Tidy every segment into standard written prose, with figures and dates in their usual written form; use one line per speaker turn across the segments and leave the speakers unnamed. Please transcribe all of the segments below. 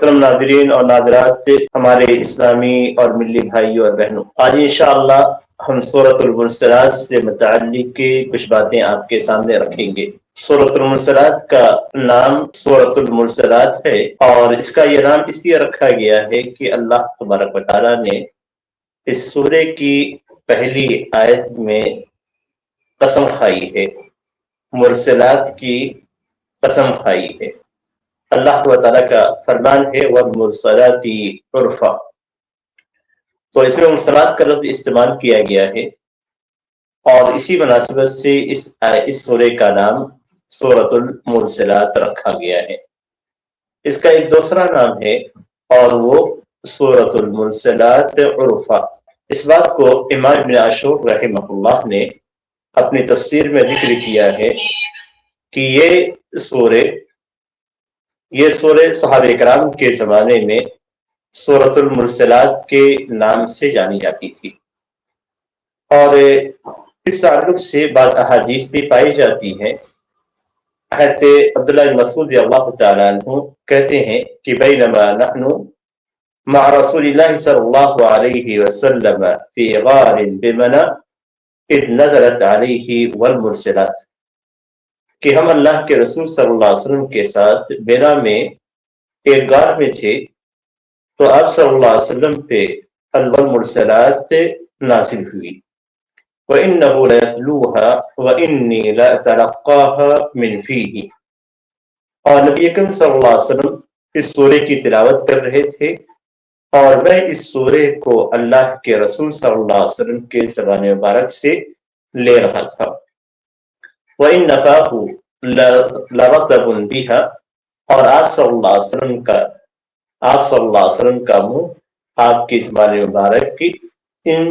محترم ناظرین اور ناظرات، ہمارے اسلامی اور ملی بھائیوں اور بہنوں، آج انشاءاللہ ہم سورۃ المرسلات سے متعلق کچھ باتیں آپ کے سامنے رکھیں گے۔ سورۃ المرسلات کا نام سورۃ المرسلات ہے، اور اس کا یہ نام اس لیے رکھا گیا ہے کہ اللہ تبارک و تعالیٰ نے اس سورے کی پہلی آیت میں قسم کھائی ہے، مرسلات کی قسم کھائی ہے۔ اللہ تعالیٰ کا فرمان ہے وَالْمُرْسَلَاتِ عُرْفًا، تو اس میں مرسلات کا لفظ استعمال کیا گیا ہے، اور اسی مناسبت سے اس سورے کا نام سورۃ المرسلات رکھا گیا ہے۔ اس کا ایک دوسرا نام ہے اور وہ سورۃ المرسلات عرفا۔ اس بات کو امام ابن عاشور رحمہ اللہ نے اپنی تفسیر میں ذکر کیا ہے کہ یہ سورے صحابہ کرام کے زمانے میں سورۃ المرسلات کے نام سے جانی جاتی تھی، اور اس تعلق سے بعض احادیث بھی پائی جاتی ہیں۔ حضرت عبداللہ بن مسعود رضی اللہ تعالیٰ عنہ کہتے ہیں کہ بینما نحن مع رسول اللہ صلی اللہ علیہ وسلم فی غار بمنى اذ نزلت علیہ والمرسلات، کہ ہم اللہ کے رسول صلی اللہ علیہ وسلم کے ساتھ بینا میں ایک غار میں تھے، تو آپ صلی اللہ علیہ وسلم پہ المرسلات نازل ہوئی۔ وَإِنَّهُ لَيَتْلُوهَا وَإِنِّي لَأَتَلَقَّاهَا مِنْ فِيهِ، اور نبی اکرم صلی اللہ علیہ وسلم اس سورے کی تلاوت کر رہے تھے، اور میں اس سورے کو اللہ کے رسول صلی اللہ علیہ وسلم کے زبان مبارک سے لے رہا تھا۔ وَإِنَّ فَاهُ لَرَطَبٌ بِهَا، اور آپ صلی اللہ علیہ وسلم کا منہ آپ کی زبان مبارک کی ان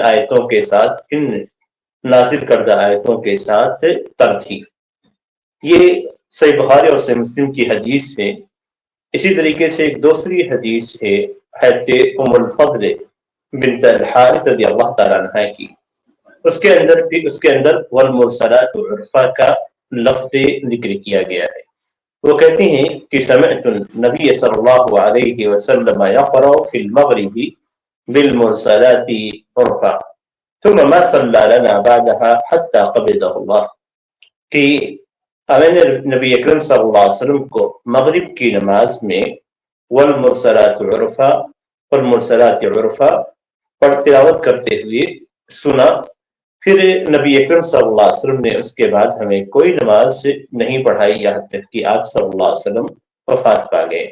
آیتوں کے ساتھ، ان نازل کردہ آیتوں کے ساتھ تر تھی۔ یہ صحیح بخاری اور صحیح مسلم کی حدیث ہے۔ اسی طریقے سے ایک دوسری حدیث ہے حضرت ام الفضل بنت الحارث رضی اللہ تعالیٰ عنہ کی، اس کے اندر والمرسلات عرفا کا لفظ ذکر کیا گیا ہے۔ وہ کہتے ہیں کہ سمعت النبی صلی اللہ علیہ وسلم یقرأ فی المغرب بالمرسلات عرفا ثم ما صلی لنا بعدها حتى قبضه اللہ، کہ میں نے نبی اکرم صلی اللہ علیہ وسلم کو مغرب کی نماز میں والمرسلات عرفا پر تلاوت کرتے ہوئے سنا، پھر نبی اکرم صلی اللہ علیہ وسلم نے اس کے بعد ہمیں کوئی نماز نہیں پڑھائی یہاں تک کہ آپ صلی اللہ علیہ وسلم وفات پا گئے۔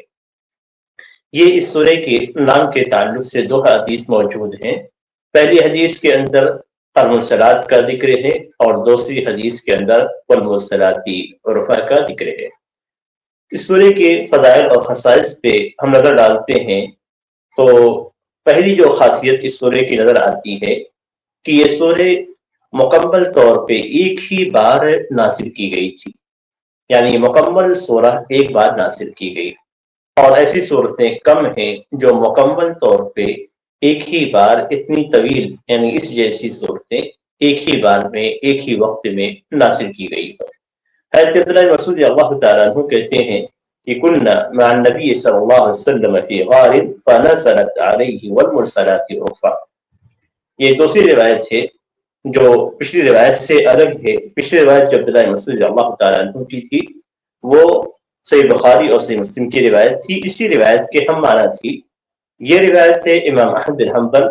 یہ اس سورے کے نام کے تعلق سے دو حدیث موجود ہیں۔ پہلی حدیث کے اندر المرسلات کا ذکر ہے، اور دوسری حدیث کے اندر والمرسلات عرفا کا ذکر ہے۔ اس سورے کے فضائل اور خصائص پہ ہم نظر ڈالتے ہیں تو پہلی جو خاصیت اس سورے کی نظر آتی ہے کہ یہ سورے مکمل طور پہ ایک ہی بار نازل کی گئی تھی، یعنی مکمل سورہ ایک بار نازل کی گئی، اور ایسی صورتیں کم ہیں جو مکمل طور پہ ایک ہی بار اتنی طویل، یعنی اس جیسی صورتیں ایک ہی بار میں ایک ہی وقت میں نازل کی گئی ہے۔ حضرت عبداللہ بن مسعود اللہ تعالیٰ عنہ کہتے ہیں کہ کنا مع النبی صلی اللہ علیہ وسلم فی غار فنزلت علیہ والمرسلات عرفا۔ یہ دوسری روایت ہے جو پچھلی روایت سے الگ ہے۔ پچھلی روایت جو عبداللہ بن مسعود اللہ تعالیٰ عنہ کی تھی وہ صحیح بخاری اور صحیح مسلم کی روایت تھی، اسی روایت کے ہم معنی تھی۔ یہ روایت ہے امام احمد بن حنبل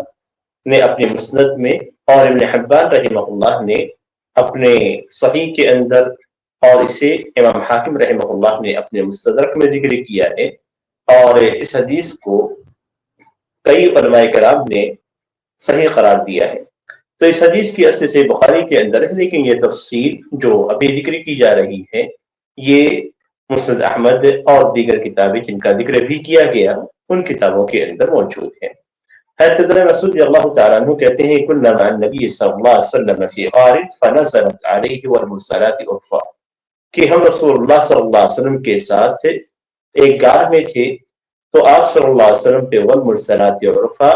نے اپنے مسند میں، اور ابن حبان رحمہ اللہ نے اپنے صحیح کے اندر، اور اسے امام حاکم رحمہ اللہ نے اپنے مستدرک میں ذکر کیا ہے، اور اس حدیث کو کئی علماء کرام نے صحیح قرار دیا ہے۔ تو اس حدیث کی اصل سے بخاری کے اندر ہے، لیکن یہ تفصیل جو ابھی ذکر کی جا رہی ہے یہ مسند احمد اور دیگر کتابیں جن کا ذکر بھی کیا گیا ان کتابوں کے اندر موجود ہے۔ حضرت عبداللہ بن مسعود اللہ تعالیٰ عنہ کہتے ہیں کنا مع النبی صلی اللہ علیہ وسلم فی غار فنزلت علیہ والمرسلات عرفا، کہ ہم رسول اللہ صلی اللہ علیہ وسلم کے ساتھ ایک غار میں تھے، تو آپ صلی اللہ علیہ وسلم پہ والمرسلات عرفا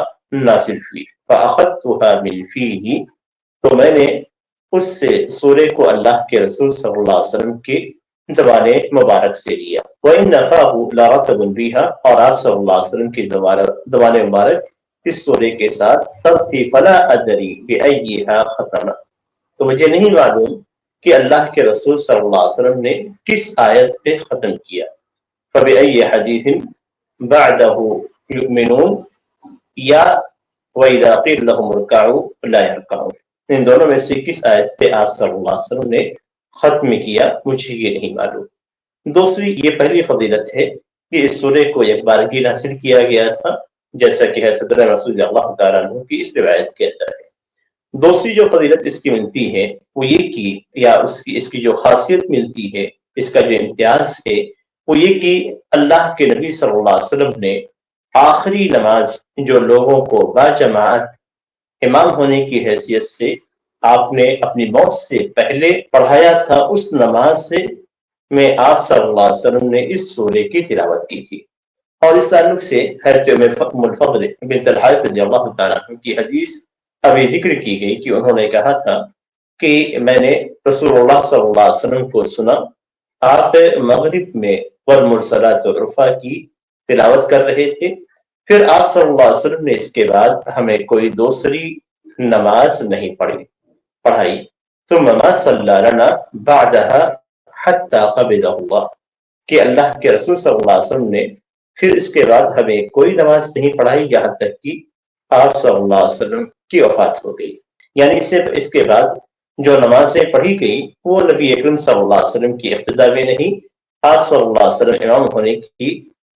نازل ہوئی۔ فأخذتها من فیہ، تو میں نے اس سے سورے کو اللہ کے رسول صلی اللہ علیہ وسلم کے زبان مبارک سے لیا۔ وَإِنَّ لَرَطَبٌ بِهَا، اور آپ صلی اللہ علیہ وسلم کی زبان مبارک اس سورے کے ساتھ خط تھی۔ فَلَا أَدْرِي بِأَيِّهَا ختم، تو مجھے نہیں معلوم کہ اللہ کے رسول صلی اللہ علیہ وسلم نے کس آیت پہ ختم کیا۔ فَبِأَيِّ حَدِيثٍ بَعْدَهُ يُؤْمِنُونَ، یا وَإِذَا قِيلَ لَهُمُ ارْكَعُوا لَا يَرْكَعُونَ، ان دونوں میں سے کس آیت پہ آپ صلی اللہ علیہ وسلم نے ختم کیا، مجھے یہ نہیں معلوم۔ دوسری یہ پہلی فضیلت ہے کہ اس سورے کو ایک بارگی حاصل کیا گیا تھا، جیسا کہ حضرت رسول اللہ تعالیٰ عنہ کی اس روایت کے اندر ہے۔ دوسری جو فضیلت اس کی ملتی ہے وہ یہ کہ، یا اس کی جو خاصیت ملتی ہے، اس کا جو امتیاز ہے وہ یہ کہ اللہ کے نبی صلی اللہ علیہ وسلم نے آخری نماز جو لوگوں کو باجماعت امام ہونے کی حیثیت سے آپ نے اپنی موت سے پہلے پڑھایا تھا، اس نماز سے میں آپ صلی اللہ علیہ وسلم نے اس سورے کی تلاوت کی تھی۔ اور اس تعلق سے حضرت ام الفضل بنت الحارث رضی اللہ تعالیٰ عنہ کی حدیث ابھی ذکر کی گئی کہ انہوں نے کہا تھا کہ میں نے رسول اللہ صلی اللہ علیہ وسلم کو سنا، آپ مغرب میں والمرسلات عرفا کی تلاوت کر رہے تھے، پھر آپ صلی اللہ علیہ وسلم نے اس کے بعد ہمیں کوئی دوسری نماز نہیں پڑھائی۔ ثم ما صلی لنا بعدها حتی قبضہ ہوا، کہ اللہ کے رسول صلی اللہ علیہ وسلم نے پھر اس کے بعد ہمیں کوئی نماز نہیں پڑھائی یہاں تک کہ آپ صلی اللہ علیہ وسلم کی وفات ہو گئی۔ یعنی اس کے بعد جو نمازیں پڑھی گئی وہ نبی اکرم صلی اللہ علیہ وسلم کی اقتداء میں نہیں، آپ صلی اللہ علیہ وسلم امام ہونے کی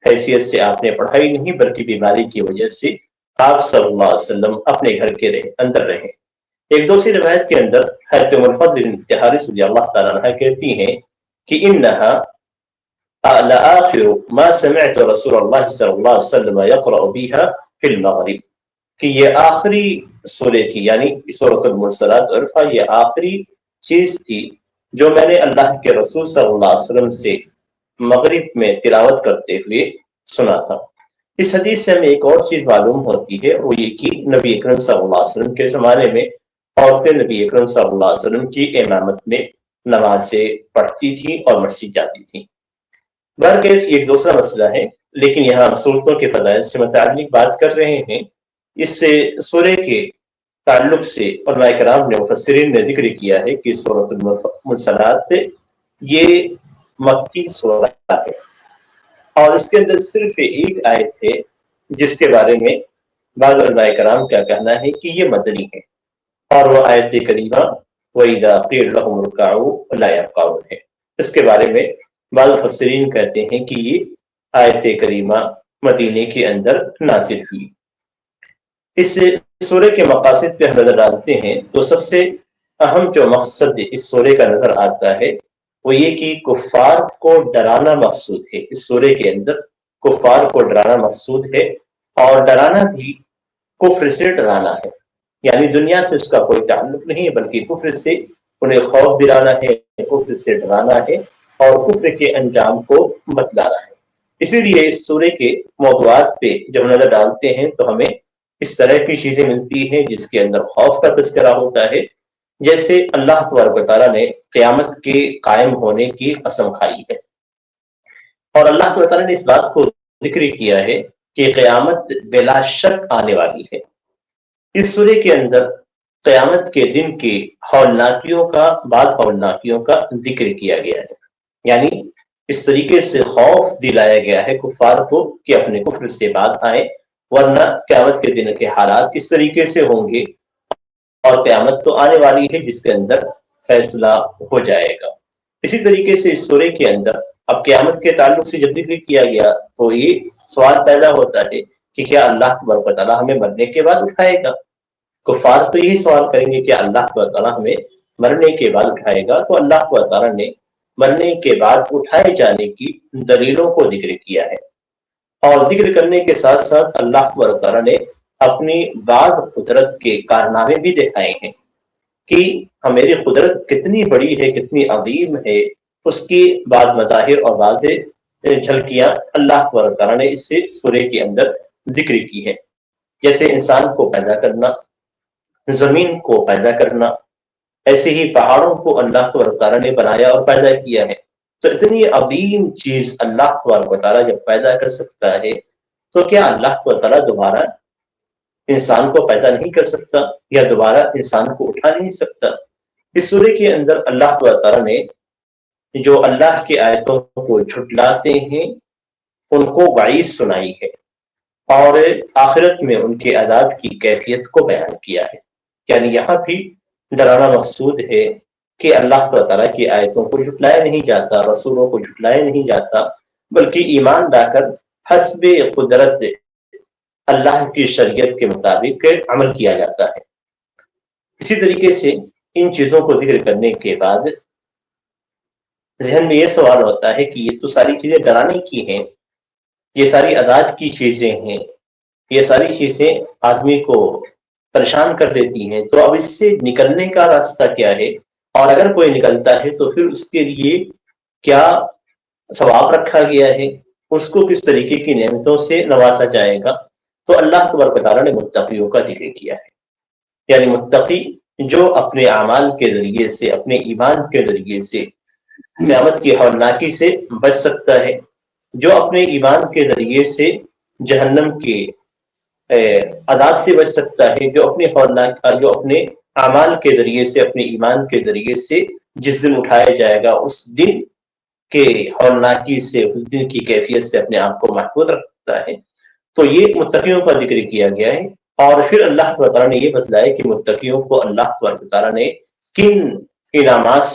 حیثیت سے آپ نے پڑھائی نہیں، بلکہ بیماری کی وجہ سے آپ صلی اللہ علیہ وسلم اپنے گھر کے اندر رہے۔ ایک دوسری روایت کے اندر حضرت ام الفضل بنت حارث رضی اللہ تعالیٰ عنہ کہتی ہیں کہ انها لآخر ما سمعت رسول اللہ صلی اللہ علیہ وسلم يقرأ بها في المغرب، کہ یہ آخری سورہ تھی، یعنی سورۃ المرسلات عرفا یہ آخری چیز تھی جو میں نے اللہ کے رسول صلی اللہ علیہ وسلم سے مغرب میں تلاوت کرتے ہوئے سنا تھا۔ اس حدیث سے ہمیں ایک اور چیز معلوم ہوتی ہے، وہ یہ کہ نبی اکرم صلی اللہ علیہ وسلم کے زمانے میں عورتیں نبی اکرم صلی اللہ علیہ وسلم کی امامت میں نمازیں پڑھتی تھیں اور مسجد جاتی تھیں۔ بہرکیف یہ ایک دوسرا مسئلہ ہے، لیکن یہاں ہم صورتوں کے فضائل سے متعلق بات کر رہے ہیں۔ اس سے سورہ کے تعلق سے علماء کرام نے مفسرین نے ذکر کیا ہے کہ سورۃ المرسلات یہ مکی سورہ ہے، اور اس کے اندر صرف ایک آیت ہے جس کے بارے میں بعض علماء کرام کا کہنا ہے کہ یہ مدنی ہے، اور وہ آیت کریمہ وَإِذَا قِيلَ لَهُمُ ارْكَعُوا لَا يَرْكَعُونَ ہے۔ اس کے بارے میں بعض مفسرین کہتے ہیں کہ یہ آیت کریمہ مدینے کے اندر نازل ہوئی۔ اس سورے کے مقاصد پہ ہم نظر ڈالتے ہیں تو سب سے اہم جو مقصد اس سورے کا نظر آتا ہے وہ یہ کہ کفار کو ڈرانا مقصود ہے۔ اس سورے کے اندر کفار کو ڈرانا مقصود ہے، اور ڈرانا بھی کفر سے ڈرانا ہے، یعنی دنیا سے اس کا کوئی تعلق نہیں ہے، بلکہ کفر سے انہیں خوف دلانا ہے، کفر سے ڈرانا ہے، اور کفر کے انجام کو بتلانا ہے۔ اسی لیے اس سورے کے موضوعات پہ جب نظر ڈالتے ہیں تو ہمیں اس طرح کی چیزیں ملتی ہیں جس کے اندر خوف کا تذکرہ ہوتا ہے، جیسے اللہ تبارک و تعالیٰ نے قیامت کے قائم ہونے کی قسم کھائی ہے، اور اللہ تبارک و تعالیٰ نے اس بات کو ذکر کیا ہے کہ قیامت بلا شک آنے والی ہے۔ اس سورے کے اندر قیامت کے دن کی ہولناکیوں کا، بعض ہولناکیوں کا ذکر کیا گیا ہے، یعنی اس طریقے سے خوف دلایا گیا ہے کفار کو کہ اپنے کفر سے بعد آئیں، ورنہ قیامت کے دن کے حالات کس طریقے سے ہوں گے، اور قیامت تو آنے والی ہے جس کے اندر فیصلہ ہو جائے گا۔ اسی طریقے سے اس سورے کے اندر اب قیامت کے تعلق سے جب ذکر کیا گیا تو یہ سوال پیدا ہوتا ہے کہ کیا اللہ تبارک و تعالیٰ ہمیں مرنے کے بعد اٹھائے گا؟ کفار تو یہی سوال کریں گے کہ اللہ تبارک و تعالیٰ ہمیں مرنے کے بعد اٹھائے گا، تو اللہ تبارک و تعالیٰ نے مرنے کے بعد اٹھائے جانے کی دلیلوں کو ذکر کیا ہے، اور ذکر کرنے کے ساتھ ساتھ اللہ تبارک و تعالیٰ نے اپنی بعض قدرت کے کارنامے بھی دکھائے ہیں کہ ہماری قدرت کتنی بڑی ہے، کتنی عظیم ہے، اس کی بعض مظاہر اور بعض جھلکیاں اللہ تبارک و تعالیٰ نے اس سے سورے کے اندر ذکر کی ہے، جیسے انسان کو پیدا کرنا، زمین کو پیدا کرنا، ایسے ہی پہاڑوں کو اللہ تبارک و تعالیٰ نے بنایا اور پیدا کیا ہے۔ تو اتنی عظیم چیز اللہ تبارک و تعالیٰ جب پیدا کر سکتا ہے تو کیا اللہ تبارک و تعالیٰ دوبارہ انسان کو پیدا نہیں کر سکتا یا دوبارہ انسان کو اٹھا نہیں سکتا؟ اس سورے کے اندر اللہ تبارک و تعالیٰ نے جو اللہ کی آیتوں کو جھٹلاتے ہیں ان کو وعید سنائی ہے اور آخرت میں ان کے عذاب کی کیفیت کو بیان کیا ہے. یعنی یہاں بھی ڈرانا مقصود ہے کہ اللہ تعالیٰ کی آیتوں کو جھٹلایا نہیں جاتا، رسولوں کو جھٹلایا نہیں جاتا، بلکہ ایمان لا کر حسب قدرت اللہ کی شریعت کے مطابق عمل کیا جاتا ہے. اسی طریقے سے ان چیزوں کو ذکر کرنے کے بعد ذہن میں یہ سوال ہوتا ہے کہ یہ تو ساری چیزیں ڈرانے کی ہیں، یہ ساری عذاب کی چیزیں ہیں، یہ ساری چیزیں آدمی کو پریشان کر دیتی ہیں، تو اب اس سے نکلنے کا راستہ کیا ہے؟ اور اگر کوئی نکلتا ہے تو پھر اس کے لیے کیا ثواب رکھا گیا ہے، اس کو کس طریقے کی نعمتوں سے نوازا جائے گا؟ تو اللہ تبارک و تعالیٰ نے متقیوں کا ذکر کیا ہے. یعنی متقی جو اپنے اعمال کے ذریعے سے، اپنے ایمان کے ذریعے سے قیامت کی ہولناکی سے بچ سکتا ہے، جو اپنے ایمان کے ذریعے سے جہنم کے عذاب سے بچ سکتا ہے، جو اپنے اعمال کے ذریعے سے، اپنے ایمان کے ذریعے سے جس دن اٹھایا جائے گا اس دن کے ہولناکی سے، اس دن کی کیفیت سے اپنے آپ کو محفوظ رکھتا ہے. تو یہ متقیوں کا ذکر کیا گیا ہے. اور پھر اللہ تعالیٰ نے یہ بتلایا کہ متقیوں کو اللہ تعالیٰ نے کن انعامات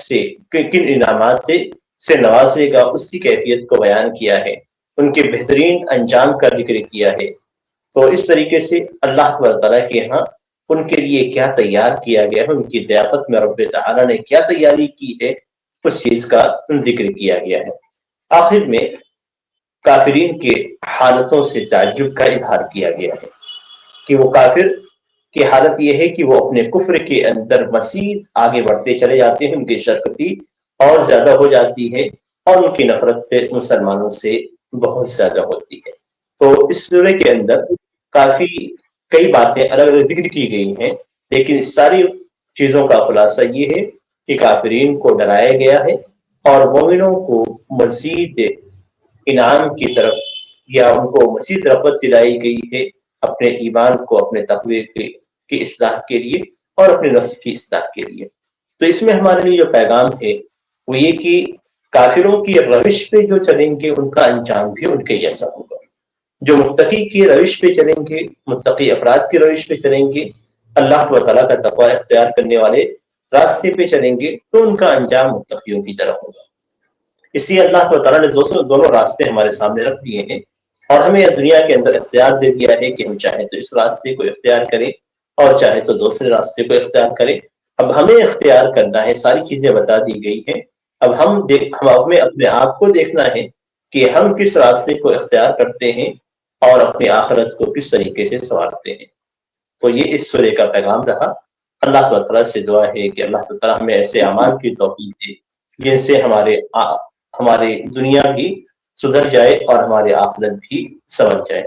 سے نوازے گا، اس کی کیفیت کو بیان کیا ہے، ان کے بہترین انجام کا ذکر کیا ہے. تو اس طریقے سے اللہ تعالیٰ کے ہاں ان کے لیے کیا تیار کیا گیا ہے، ان کی ضیافت میں رب تعالیٰ نے کیا تیاری کی ہے، اس چیز کا ذکر کیا گیا ہے. آخر میں کافرین کے حالتوں سے تعجب کا اظہار کیا گیا ہے کہ وہ کافر کی حالت یہ ہے کہ وہ اپنے کفر کے اندر مزید آگے بڑھتے چلے جاتے ہیں، ان کی شرکتی اور زیادہ ہو جاتی ہے اور ان کی نفرت مسلمانوں سے بہت زیادہ ہوتی ہے. تو اس سورے کے اندر کئی باتیں الگ الگ ذکر کی گئی ہیں، لیکن اس ساری چیزوں کا خلاصہ یہ ہے کہ کافرین کو ڈرایا گیا ہے اور مومنوں کو مزید انعام کی طرف یا ان کو مزید رغبت دلائی گئی ہے اپنے ایمان کو، اپنے تقوی کی اصلاح کے لیے اور اپنے نفس کی اصلاح کے لیے. تو اس میں ہمارے لیے جو پیغام ہے وہ یہ کہ کافروں کی روش پہ جو چلیں گے ان کا انجام بھی ان کے جیسا ہوگا. جو متقی کی روش پہ چلیں گے، متقی افراد کی روش پہ چلیں گے، اللہ تعالیٰ کا تقوی اختیار کرنے والے راستے پہ چلیں گے، تو ان کا انجام متقیوں کی طرح ہوگا. اس لیے اللہ تعالیٰ نے دونوں راستے ہمارے سامنے رکھ دیے ہیں اور ہمیں دنیا کے اندر اختیار دے دیا ہے کہ ہم چاہے تو اس راستے کو اختیار کریں اور چاہے تو دوسرے راستے کو اختیار کریں. اب ہمیں اختیار کرنا ہے، ساری چیزیں بتا دی گئی ہیں. اب ہمیں اپنے آپ کو دیکھنا ہے کہ ہم کس راستے کو اختیار کرتے ہیں اور اپنی آخرت کو کس طریقے سے سنوارتے ہیں. تو یہ اس سورے کا پیغام رہا. اللہ تعالیٰ سے دعا ہے کہ اللہ تعالیٰ ہمیں ایسے اعمال کی توفیق دے جن سے ہمارے دنیا بھی سدھر جائے اور ہمارے آخرت بھی سنور جائے.